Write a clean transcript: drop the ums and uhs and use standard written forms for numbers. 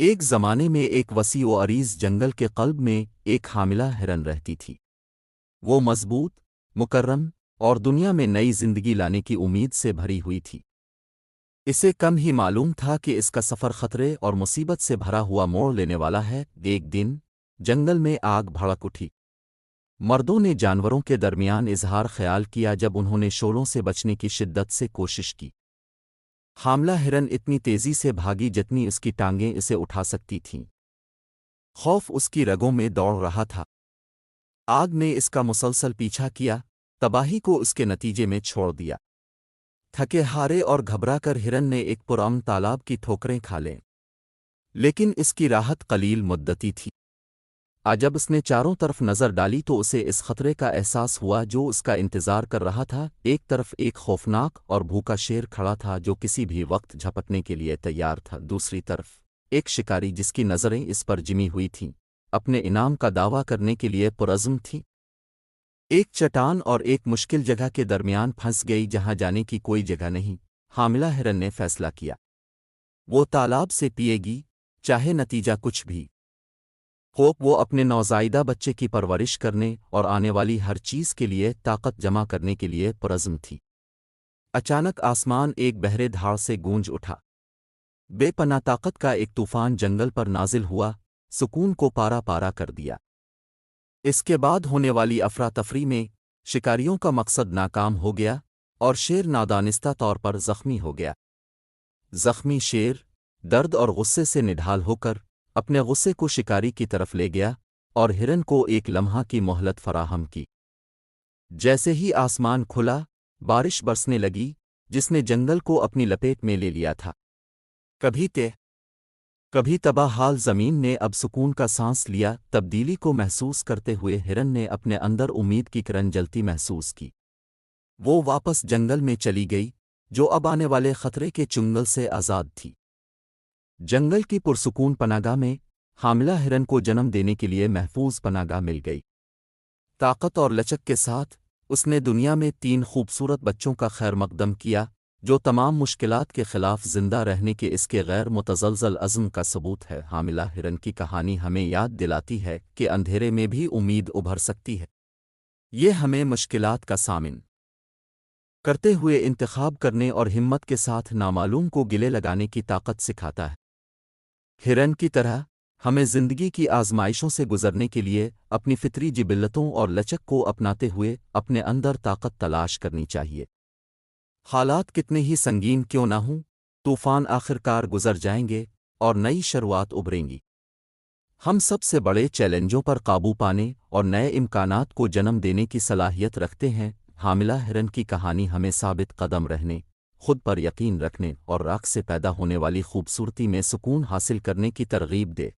ایک زمانے میں ایک وسیع و عریض جنگل کے قلب میں ایک حاملہ ہرن رہتی تھی۔ وہ مضبوط، مکرم اور دنیا میں نئی زندگی لانے کی امید سے بھری ہوئی تھی۔ اسے کم ہی معلوم تھا کہ اس کا سفر خطرے اور مصیبت سے بھرا ہوا موڑ لینے والا ہے۔ ایک دن جنگل میں آگ بھڑک اٹھی۔ مردوں نے جانوروں کے درمیان اظہار خیال کیا جب انہوں نے شعلوں سے بچنے کی شدت سے کوشش کی۔ حاملہ ہرن اتنی تیزی سے بھاگی جتنی اس کی ٹانگیں اسے اٹھا سکتی تھیں۔ خوف اس کی رگوں میں دوڑ رہا تھا۔ آگ نے اس کا مسلسل پیچھا کیا، تباہی کو اس کے نتیجے میں چھوڑ دیا۔ تھکے ہارے اور گھبرا کر ہرن نے ایک پرامن تالاب کی ٹھوکریں کھا لیں، لیکن اس کی راحت قلیل مدتی تھی۔ جب اس نے چاروں طرف نظر ڈالی تو اسے اس خطرے کا احساس ہوا جو اس کا انتظار کر رہا تھا۔ ایک طرف ایک خوفناک اور بھوکا شیر کھڑا تھا جو کسی بھی وقت جھپٹنے کے لیے تیار تھا۔ دوسری طرف ایک شکاری جس کی نظریں اس پر جمی ہوئی تھیں، اپنے انعام کا دعویٰ کرنے کے لیے پرعزم تھی۔ ایک چٹان اور ایک مشکل جگہ کے درمیان پھنس گئی جہاں جانے کی کوئی جگہ نہیں۔ حاملہ ہرن نے فیصلہ کیا، وہ تالاب سے پیے گی، چاہے نتیجہ کچھ بھی ہو۔ وہ اپنے نوزائیدہ بچے کی پرورش کرنے اور آنے والی ہر چیز کے لیے طاقت جمع کرنے کے لیے پرعزم تھی۔ اچانک آسمان ایک بحر دھاڑ سے گونج اٹھا۔ بے پناہ طاقت کا ایک طوفان جنگل پر نازل ہوا، سکون کو پارا پارا کر دیا۔ اس کے بعد ہونے والی افراتفری میں شکاریوں کا مقصد ناکام ہو گیا اور شیر نادانستہ طور پر زخمی ہو گیا۔ زخمی شیر درد اور غصے سے نڈھال ہو کر اپنے غصے کو شکاری کی طرف لے گیا اور ہرن کو ایک لمحہ کی مہلت فراہم کی۔ جیسے ہی آسمان کھلا، بارش برسنے لگی جس نے جنگل کو اپنی لپیٹ میں لے لیا تھا۔ کبھی تباہ حال زمین نے اب سکون کا سانس لیا۔ تبدیلی کو محسوس کرتے ہوئے ہرن نے اپنے اندر امید کی کرن جلتی محسوس کی۔ وہ واپس جنگل میں چلی گئی جو اب آنے والے خطرے کے چنگل سے آزاد تھی۔ جنگل کی پرسکون پناگاہ میں حاملہ ہرن کو جنم دینے کے لیے محفوظ پناگاہ مل گئی۔ طاقت اور لچک کے ساتھ اس نے دنیا میں 3 خوبصورت بچوں کا خیر مقدم کیا جو تمام مشکلات کے خلاف زندہ رہنے کے اس کے غیر متزلزل عزم کا ثبوت ہے۔ حاملہ ہرن کی کہانی ہمیں یاد دلاتی ہے کہ اندھیرے میں بھی امید ابھر سکتی ہے۔ یہ ہمیں مشکلات کا سامنا کرتے ہوئے انتخاب کرنے اور ہمت کے ساتھ نامعلوم کو گلے لگانے کی طاقت سکھاتا ہے۔ ہرن کی طرح ہمیں زندگی کی آزمائشوں سے گزرنے کے لیے اپنی فطری جبلتوں اور لچک کو اپناتے ہوئے اپنے اندر طاقت تلاش کرنی چاہیے۔ حالات کتنے ہی سنگین کیوں نہ ہوں، طوفان آخر کار گزر جائیں گے اور نئی شروعات ابھریں گی۔ ہم سب سے بڑے چیلنجوں پر قابو پانے اور نئے امکانات کو جنم دینے کی صلاحیت رکھتے ہیں۔ حاملہ ہرن کی کہانی ہمیں ثابت قدم رہنے، خود پر یقین رکھنے اور راکھ سے پیدا ہونے والی خوبصورتی میں سکون حاصل کرنے کی ترغیب دے۔